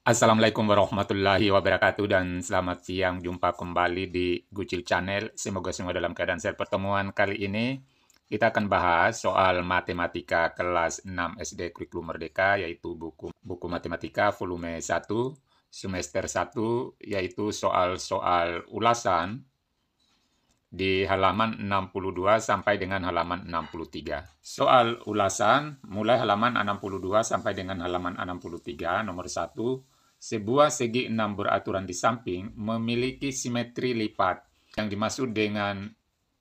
Assalamualaikum warahmatullahi wabarakatuh dan selamat siang. Jumpa kembali di Gucil Channel. Semoga semua dalam keadaan sehat. Pertemuan kali ini kita akan bahas soal matematika kelas 6 SD Kurikulum Merdeka, yaitu buku matematika volume 1 semester 1, yaitu soal-soal ulasan di halaman 62 sampai dengan halaman 63. Soal ulasan mulai halaman 62 sampai dengan halaman 63, nomor 1. Sebuah segi 6 beraturan di samping memiliki simetri lipat. Yang dimaksud dengan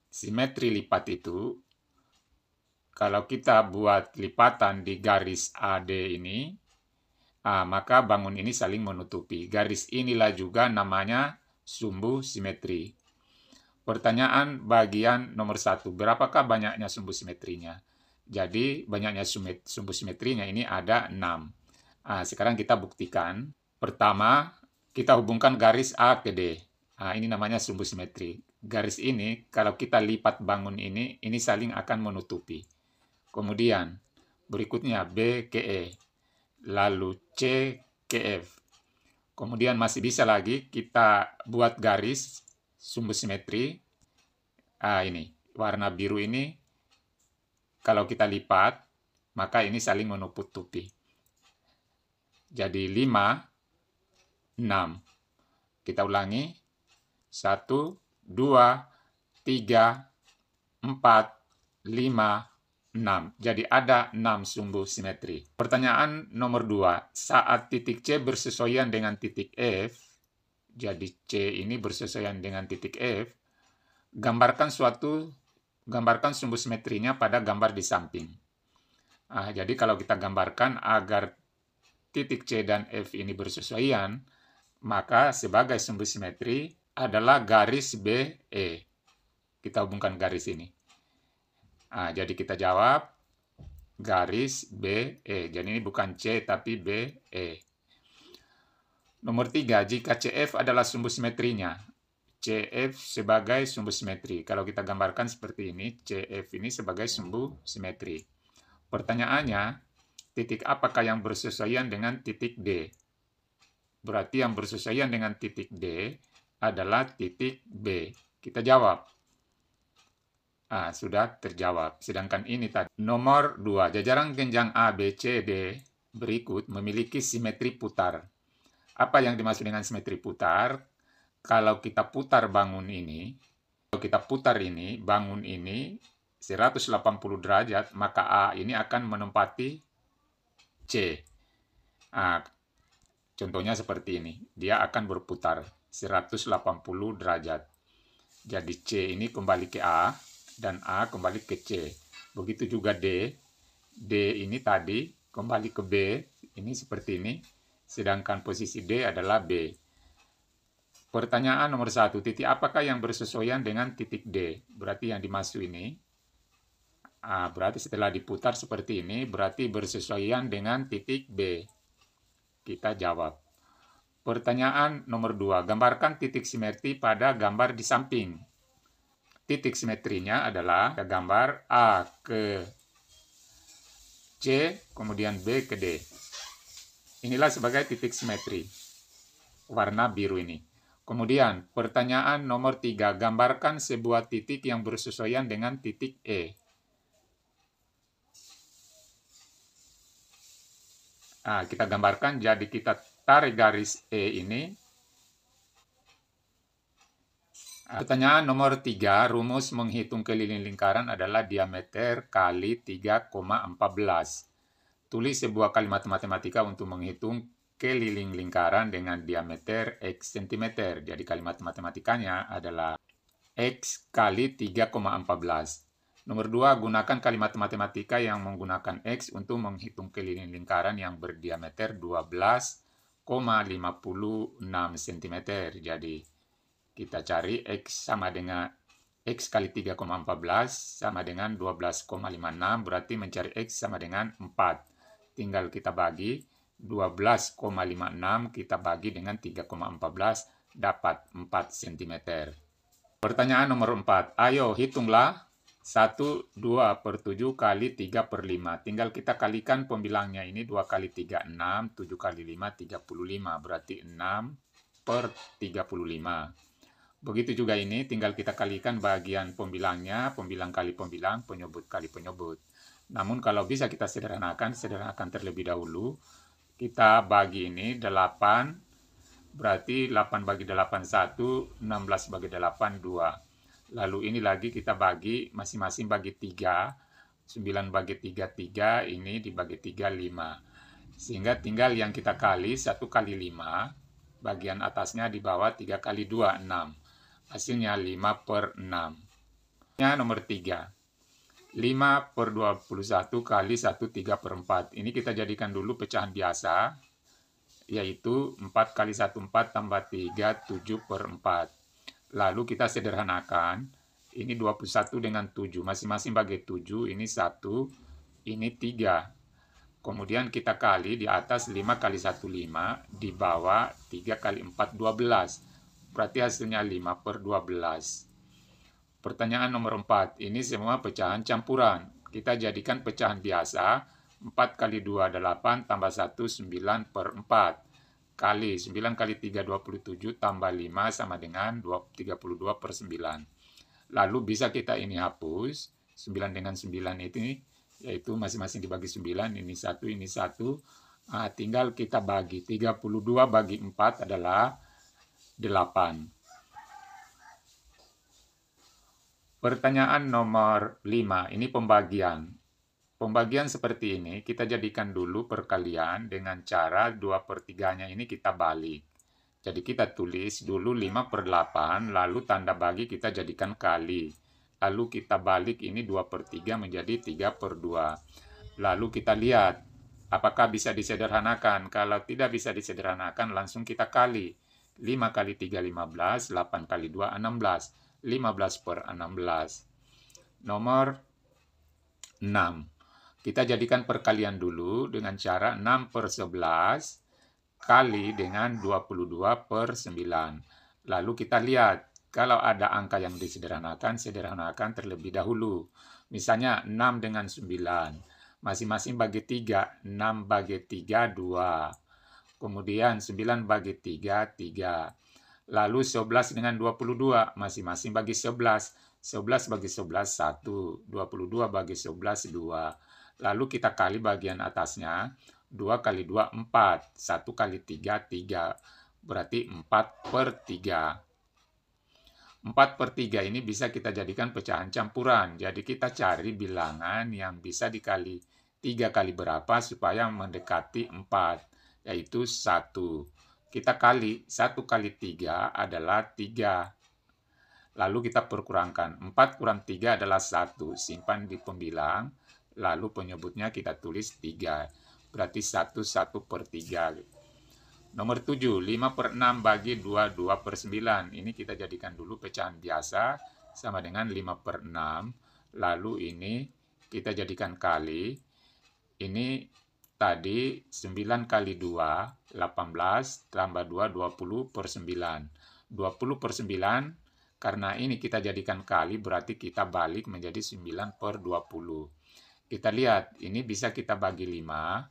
simetri lipat itu, kalau kita buat lipatan di garis AD ini, maka bangun ini saling menutupi. Garis inilah juga namanya sumbu simetri. Pertanyaan bagian nomor 1, berapakah banyaknya sumbu simetrinya? Jadi banyaknya sumbu simetrinya ini ada 6. Sekarang kita buktikan. Pertama, kita hubungkan garis A ke D. Ini namanya sumbu simetri. Garis ini kalau kita lipat bangun ini saling akan menutupi. Kemudian berikutnya B ke E, lalu C ke F. Kemudian masih bisa lagi kita buat garis sumbu simetri. Ini warna biru ini kalau kita lipat, maka ini saling menutupi. Jadi 5, 6. Kita ulangi. 1, 2, 3, 4, 5, 6. Jadi ada 6 sumbu simetri. Pertanyaan nomor 2. Saat titik C bersesuaian dengan titik F, jadi C ini bersesuaian dengan titik F, gambarkan sumbu simetrinya pada gambar di samping. Jadi kalau kita gambarkan agar titik C dan F ini bersesuaian, maka sebagai sumbu simetri adalah garis BE. Kita hubungkan garis ini. Jadi kita jawab garis BE. Jadi ini bukan C tapi BE. Nomor 3, jika CF adalah sumbu simetrinya. CF sebagai sumbu simetri. Kalau kita gambarkan seperti ini, CF ini sebagai sumbu simetri. Pertanyaannya, titik apakah yang bersesuaian dengan titik D? Berarti yang bersesuaian dengan titik D adalah titik B. Kita jawab. Sudah terjawab. Sedangkan ini tadi. Nomor 2, jajaran genjang A, B, C, D berikut memiliki simetri putar. Apa yang dimaksud dengan simetri putar? Kalau kita putar bangun ini, bangun ini 180 derajat, maka A ini akan menempati C. Contohnya seperti ini. Dia akan berputar 180 derajat. Jadi C ini kembali ke A, dan A kembali ke C. Begitu juga D. D ini tadi kembali ke B, ini seperti ini. Sedangkan posisi D adalah B. Pertanyaan nomor 1, titik apakah yang bersesuaian dengan titik D? Berarti yang dimaksud ini, berarti setelah diputar seperti ini, berarti bersesuaian dengan titik B. Kita jawab. Pertanyaan nomor 2, gambarkan titik simetri pada gambar di samping. Titik simetrinya adalah gambar A ke C, kemudian B ke D. Inilah sebagai titik simetri, warna biru ini. Kemudian, pertanyaan nomor 3, gambarkan sebuah titik yang bersesuaian dengan titik E. Kita gambarkan, jadi kita tarik garis E ini. Pertanyaan nomor 3, rumus menghitung keliling lingkaran adalah diameter kali 3,14. Tulis sebuah kalimat matematika untuk menghitung keliling lingkaran dengan diameter X cm. Jadi kalimat matematikanya adalah X kali 3,14. Nomor 2, gunakan kalimat matematika yang menggunakan X untuk menghitung keliling lingkaran yang berdiameter 12,56 cm. Jadi kita cari X sama dengan X kali 3,14 sama dengan 12,56, berarti mencari X sama dengan 4. Tinggal kita bagi, 12,56 kita bagi dengan 3,14, dapat 4 cm. Pertanyaan nomor 4, ayo hitunglah 1, 2 per 7 kali 3 per 5. Tinggal kita kalikan pembilangnya ini 2 kali 3, 6. 7 kali 5, 35. Berarti 6 per 35. Begitu juga ini, tinggal kita kalikan bagian pembilangnya, pembilang kali pembilang, penyebut kali penyebut. Namun kalau bisa kita sederhanakan terlebih dahulu. Kita bagi ini 8, berarti 8 bagi 8, 1, 16 bagi 8, 2. Lalu ini lagi kita bagi, masing-masing bagi 3, 9 bagi 3, 3, ini dibagi 3, 5. Sehingga tinggal yang kita kali, 1 kali 5, bagian atasnya di bawah 3 kali 2, 6. Hasilnya 5 per 6. Nomor 3. 5 per 21 kali 1, 3 per 4. Ini kita jadikan dulu pecahan biasa, yaitu 4 kali 1, 4 tambah 3, 7 per 4. Lalu kita sederhanakan, ini 21 dengan 7, masing-masing bagi 7, ini 1, ini 3. Kemudian kita kali di atas 5 kali 1, 5, di bawah 3 kali 4, 12. Berarti hasilnya 5 per 12. Pertanyaan nomor 4, ini semua pecahan campuran. Kita jadikan pecahan biasa, 4 kali 2, 8, tambah 1, 9 per 4. Kali 9 kali 3, 27, tambah 5 sama dengan 32 per 9. Lalu bisa kita ini hapus, 9 dengan 9 itu, yaitu masing-masing dibagi 9, ini 1, ini 1. Tinggal kita bagi, 32 bagi 4 adalah 8. Pertanyaan nomor 5, ini pembagian. Pembagian seperti ini, kita jadikan dulu perkalian dengan cara 2 per 3-nya ini kita balik. Jadi kita tulis dulu 5 per 8, lalu tanda bagi kita jadikan kali. Lalu kita balik ini 2 per 3 menjadi 3 per 2. Lalu kita lihat, apakah bisa disederhanakan? Kalau tidak bisa disederhanakan, langsung kita kali. 5 kali 3, 15, 8 kali 2, 16. 15 per 16. Nomor 6. Kita jadikan perkalian dulu dengan cara 6 per 11 kali dengan 22 per 9. Lalu kita lihat, kalau ada angka yang disederhanakan, sederhanakan terlebih dahulu. Misalnya 6 dengan 9. Masing-masing bagi 3. 6 bagi 3, 2. Kemudian 9 bagi 3, 3. Lalu 11 dengan 22, masing-masing bagi 11. 11 bagi 11, 1. 22 bagi 11, 2. Lalu kita kali bagian atasnya, 2 kali 2, 4. 1 kali 3, 3. Berarti 4 per 3. 4 per 3 ini bisa kita jadikan pecahan campuran. Jadi kita cari bilangan yang bisa dikali 3 kali berapa supaya mendekati 4, yaitu 1. Kita kali 1 kali 3 adalah 3. Lalu kita perkurangkan. 4 kurang 3 adalah 1. Simpan di pembilang. Lalu penyebutnya kita tulis 3. Berarti 1 per 3. Nomor 7. 5 per 6 bagi 2, 2 per 9. Ini kita jadikan dulu pecahan biasa. Sama dengan 5 per 6. Lalu ini kita jadikan kali. Ini tadi 9 kali 2, 18, tambah 2, 20 per 9. 20 per 9, karena ini kita jadikan kali, berarti kita balik menjadi 9 per 20. Kita lihat, ini bisa kita bagi 5.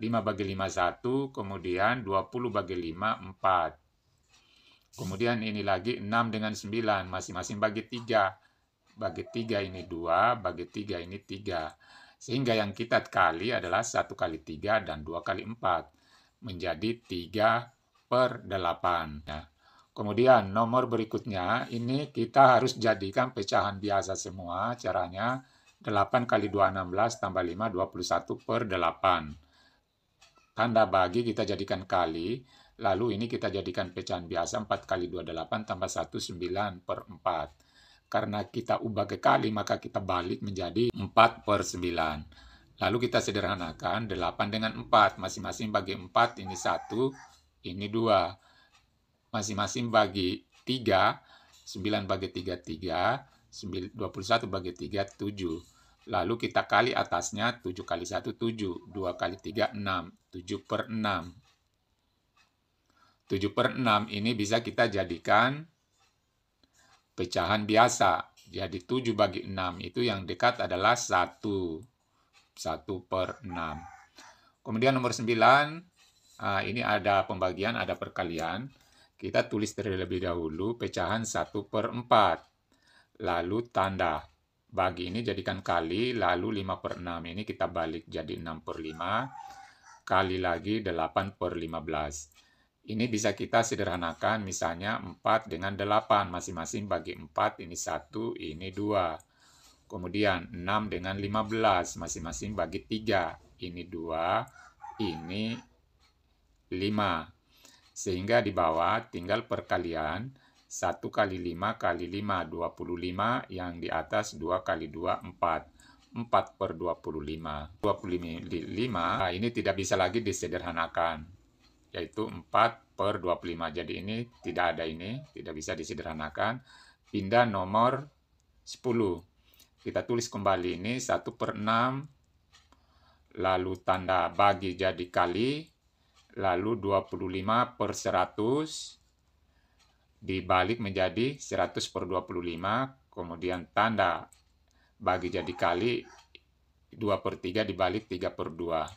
5 bagi 5, 1. Kemudian 20 bagi 5, 4. Kemudian ini lagi 6 dengan 9, masing-masing bagi 3. Bagi 3 ini 2, bagi 3 ini 3. Sehingga yang kita kali adalah 1 kali 3 dan 2 kali 4. Menjadi 3 per 8. Ya. Kemudian nomor berikutnya, ini kita harus jadikan pecahan biasa semua. Caranya 8 kali 2, 16, tambah 5, 21 per 8. Tanda bagi kita jadikan kali. Lalu ini kita jadikan pecahan biasa 4 kali 2, 8, tambah 1, 9 per 4. Karena kita ubah ke kali, maka kita balik menjadi 4 per 9. Lalu kita sederhanakan, 8 dengan 4. Masing-masing bagi 4, ini 1, ini 2. Masing-masing bagi 3, 9 bagi 3, 3. 21 bagi 3, 7. Lalu kita kali atasnya, 7 kali 1, 7. 2 kali 3, 6. 7 per 6. 7 per 6 ini bisa kita jadikan pecahan biasa, Jadi 7 bagi 6 itu yang dekat adalah 1. 1/6. Kemudian nomor 9, ini ada pembagian, ada perkalian. Kita tulis terlebih dahulu pecahan 1/4. Lalu tanda. Bagi ini jadikan kali, lalu 5/6. Ini kita balik jadi 6/5. Kali lagi 8/15. Ini bisa kita sederhanakan, misalnya 4 dengan 8. Masing-masing bagi 4, ini 1, ini 2. Kemudian 6 dengan 15, masing-masing bagi 3. Ini 2, ini 5. Sehingga di bawah tinggal perkalian 1 kali 5 kali 5, 25. Yang di atas 2 kali 2, 4. 4/25. 25, ini tidak bisa lagi disederhanakan, yaitu 4/25. Jadi ini tidak ada, ini tidak bisa disederhanakan. Pindah nomor 10. Kita tulis kembali ini 1/6, lalu tanda bagi jadi kali, lalu 25/100, dibalik menjadi 100/25, kemudian tanda bagi jadi kali, 2/3 dibalik 3/2.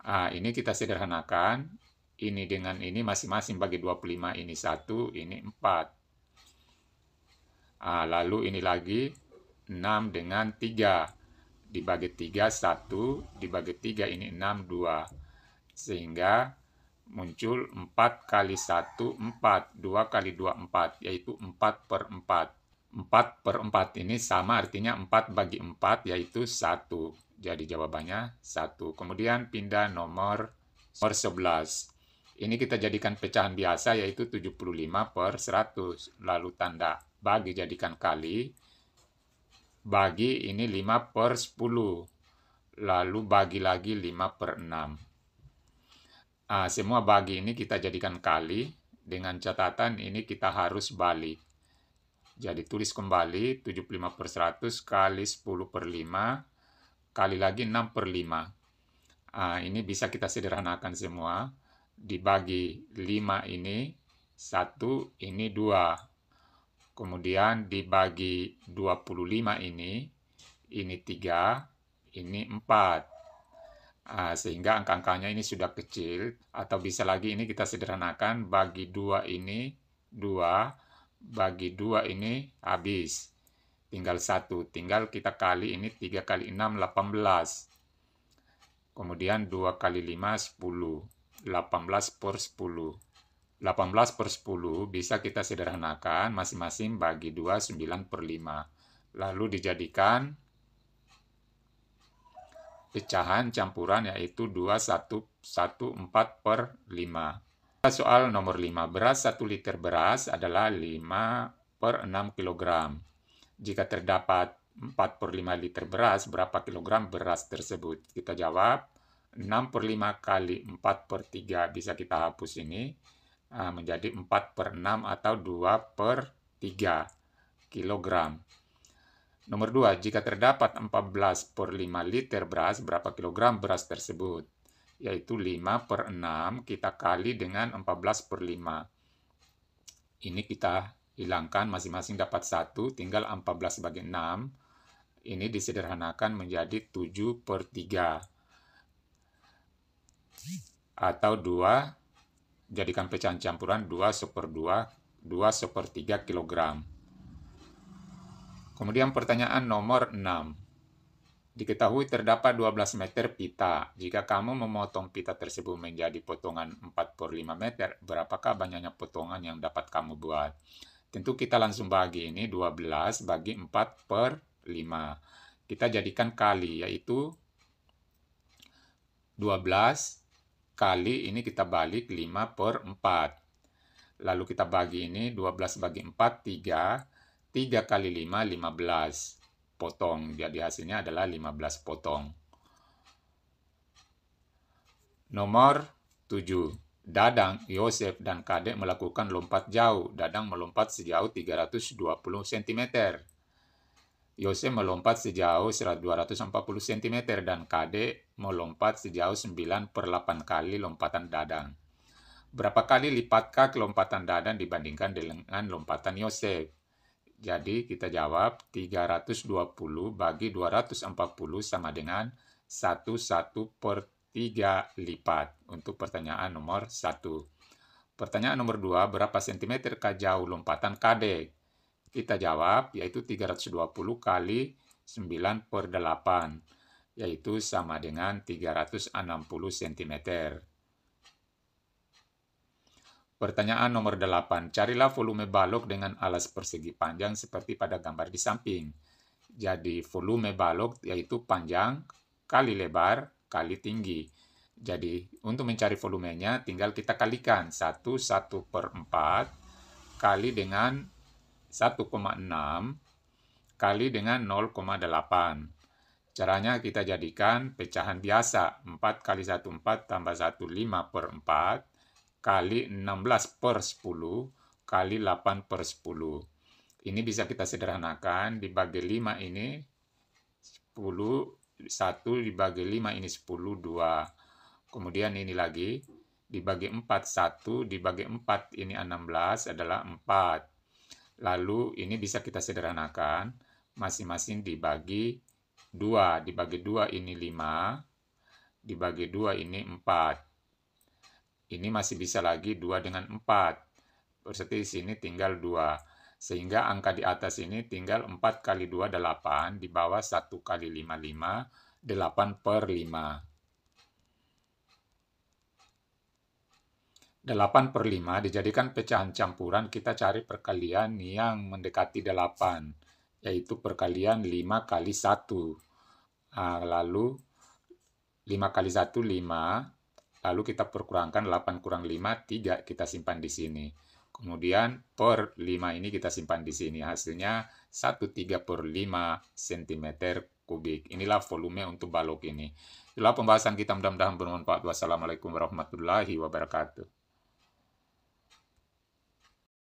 Ini kita sederhanakan, ini dengan ini masing-masing bagi 25, ini 1, ini 4. Lalu ini lagi 6 dengan 3, dibagi 3, 1, dibagi 3, ini 6, 2. Sehingga muncul 4 kali 1, 4, 2 kali 2, 4, yaitu 4/4. 4/4 ini sama, artinya 4 bagi 4, yaitu 1. Jadi jawabannya 1. Kemudian pindah nomor 11. Ini kita jadikan pecahan biasa, yaitu 75/100. Lalu tanda bagi jadikan kali. Bagi ini 5/10. Lalu bagi lagi 5/6. Semua bagi ini kita jadikan kali. Dengan catatan ini kita harus balik. Jadi tulis kembali 75/100 kali 10/5 kali lagi 6/5. Ini bisa kita sederhanakan semua. Dibagi 5 ini 1, ini 2. Kemudian dibagi 25 ini 3, ini 4. Sehingga angka-angkanya ini sudah kecil. Atau bisa lagi ini kita sederhanakan, bagi 2 ini 2, bagi 2 ini habis. Tinggal 1, tinggal kita kali ini 3 kali 6, 18. Kemudian 2 kali 5, 10. 18/10. 18/10 bisa kita sederhanakan, masing-masing bagi 2, 9/5. Lalu dijadikan pecahan campuran, yaitu 2,114/5. Soal nomor 5. Beras 1 liter beras adalah 5/6 kg. Jika terdapat 4/5 liter beras, berapa kilogram beras tersebut? Kita jawab 6/5 kali 4/3. Bisa kita hapus ini. Menjadi 4/6 atau 2/3 kilogram. Nomor 2, jika terdapat 14/5 liter beras, berapa kilogram beras tersebut? Yaitu 5/6 kita kali dengan 14/5. Ini kita hilangkan, masing-masing dapat 1, tinggal 14 bagi 6. Ini disederhanakan menjadi 7/3. Atau 2, jadikan pecahan campuran 2/2, 2/3 kilogram. Kemudian pertanyaan nomor 6. Diketahui terdapat 12 meter pita. Jika kamu memotong pita tersebut menjadi potongan 4/5 meter, berapakah banyaknya potongan yang dapat kamu buat? Tentu kita langsung bagi ini 12 bagi 4/5. Kita jadikan kali, yaitu 12 kali ini kita balik 5/4. Lalu kita bagi ini 12 bagi 4, 3. 3 kali 5, 15 potong. Jadi hasilnya adalah 15 potong. Nomor 7. Dadang, Yosef, dan Kadek melakukan lompat jauh. Dadang melompat sejauh 320 cm. Yosef melompat sejauh 240 cm dan Kadek melompat sejauh 9/8 kali lompatan Dadang. Berapa kali lipatkah kelompatan Dadang dibandingkan dengan lompatan Yosef? Jadi kita jawab 320 bagi 240 sama dengan 1/3 lipat untuk pertanyaan nomor 1. Pertanyaan nomor 2, berapa sentimeter jauh lompatan KD? Kita jawab yaitu 320 kali 9/8, yaitu sama dengan 360 cm. Pertanyaan nomor 8. Carilah volume balok dengan alas persegi panjang seperti pada gambar di samping. Jadi volume balok yaitu panjang kali lebar kali tinggi. Jadi untuk mencari volumenya tinggal kita kalikan 1/4 kali dengan 1,6 kali dengan 0,8. Caranya kita jadikan pecahan biasa. 4 kali 1, 4 tambah 1, 5/4 kali 16/10 kali 8/10. Ini bisa kita sederhanakan, dibagi 5 ini 10, 1 dibagi 5 ini 10, 2. Kemudian ini lagi, dibagi 4, 1 dibagi 4 ini 16 adalah 4. Lalu ini bisa kita sederhanakan, masing-masing dibagi 2. Dibagi 2 ini 5, dibagi 2 ini 4. Ini masih bisa lagi 2 dengan 4. Berarti di sini tinggal 2. Sehingga angka di atas ini tinggal 4 kali 2, 8. Di bawah 1 kali 5, 5. 8/5. 8/5 dijadikan pecahan campuran, kita cari perkalian yang mendekati 8, yaitu perkalian 5 kali 1. Nah, lalu 5 kali 1, 5. Lalu kita perkurangkan 8 kurang 5, 3 kita simpan di sini. Kemudian per 5 ini kita simpan di sini. Hasilnya 1/3/5 cm3. Inilah volume untuk balok ini. Itulah pembahasan kita, mudah-mudahan bermanfaat. Wassalamualaikum warahmatullahi wabarakatuh.